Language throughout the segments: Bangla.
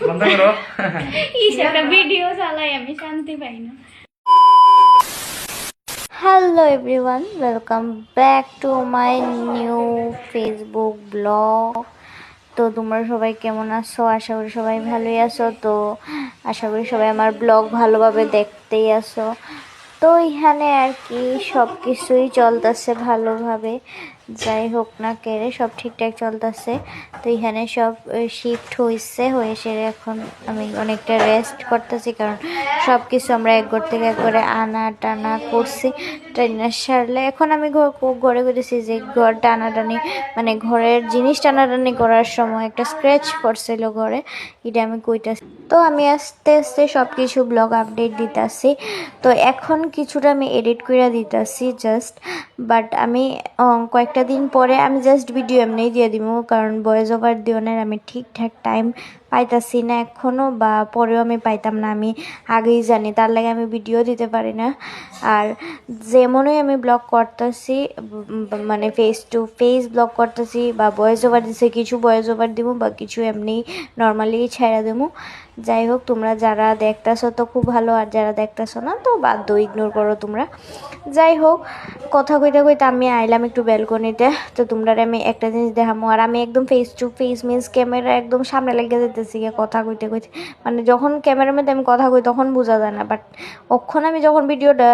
বন্ধ করো। একটা ভিডিও চালাই আমি শান্তি পাই না। Hello everyone, welcome back to my new Facebook blog. তো তোমরা সবাই কেমন আছো? আশা করি সবাই ভালোই আছো। তো আশা করি সবাই আমার ব্লগ ভালোভাবে দেখতেই আছো। তো এখানে আর কি সব কিছুই চলতেছে ভালোভাবে, যাই হোক না কেড়ে সব ঠিকঠাক চলতেছে। তো এখানে সব শিফট হয়ে সেরে এখন আমি অনেকটা রেস্ট করতেছি, কারণ সব কিছু আমরা এক ঘর থেকে এক ঘরে আনা টানা করছি। টানা সারলে এখন আমি ঘরে করেছি যে ঘর টানাটানি মানে ঘরের জিনিস টানাটানি করার সময় একটা স্ক্র্যাচ পড়ছিল ঘরে, এটা আমি কইতাছি। তো আমি আস্তে আস্তে সব কিছু ব্লগ আপডেট দিতেছি। তো এখন কিছুটা আমি এডিট করে দিতেছি জাস্ট, বাট আমি কয়েকটা দিন পরে আমি জাস্ট ভিডিও এমনিই দিয়ে দিব, কারণ ভয়েস ওভার দিওনের আমি ঠিকঠাক টাইম পাইতাছি না এখনও, বা পরেও আমি পাইতাম না, আমি আগেই জানি, তার লাগে আমি ভিডিও দিতে পারি না। আর যেমনই আমি ব্লগ করতেছি মানে ফেস টু ফেস ব্লগ করতেছি বা ভয়েস ওভার দিছে, কিছু ভয়েস ওভার দিব বা কিছু এমনি নর্মালি ছেড়ে দেবো। যাই হোক, তোমরা যারা দেখতেছো তো খুব ভালো, আর যারা দেখতেছো না তো বাধ্য ইগনোর করো তোমরা। যাই হোক, কথা কইতে কইতে আমি আইলাম একটু ব্যালকনিতে। তো তোমরা আমি একটা জিনিস দেখামো, আর আমি একদম face to face means camera একদম সামনে লেগে যেতেছি কথা কইতে কইতে, মানে যখন ক্যামেরার মধ্যে আমি কথা কই তখন বোঝা যায় না, বাট ওক্ষণ আমি যখন ভিডিওটা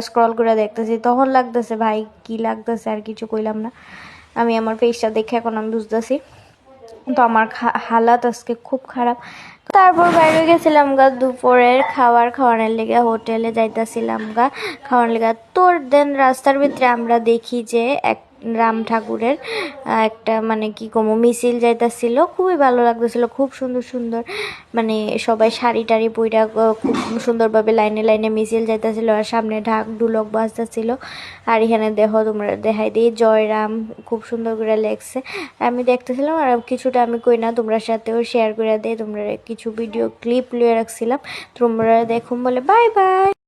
স্ক্রল করে দেখতেছি তখন লাগতেছে ভাই কি লাগতেছে, আর কিছু কইলাম না। আমি আমার ফেসটা দেখে এখন আমি বুঝতেছি। তো আমার হালাত আজকে খুব খারাপ। তারপর বাইরে গেছিলাম গা দুপুরের খাওয়ানোর লেগে, হোটেলে যাইতেছিলাম গা খাওয়ানোর লেগে। তোর দেন রাস্তার ভিতরে আমরা দেখি যে এক রাম ঠাকুরের একটা মানে কি কমো মিছিল যাইতেছিল, খুবই ভালো লাগতেছিল, খুব সুন্দর সুন্দর মানে সবাই শাড়ি টাড়ি পইরা খুব সুন্দরভাবে লাইনে লাইনে মিছিল যাইতেছিল, আর সামনে ঢাক ঢুলক বাজতেছিল। আর এখানে দেখো তোমরা দেখাই দিই জয়রাম খুব সুন্দর করে লেগছে। আমি দেখতেছিলাম, আর কিছুটা আমি কই না তোমরা সাথেও শেয়ার করে দেই, তোমরা কিছু ভিডিও ক্লিপ লিয়ে রাখছিলাম, তোমরা দেখুন বলে। Bye bye.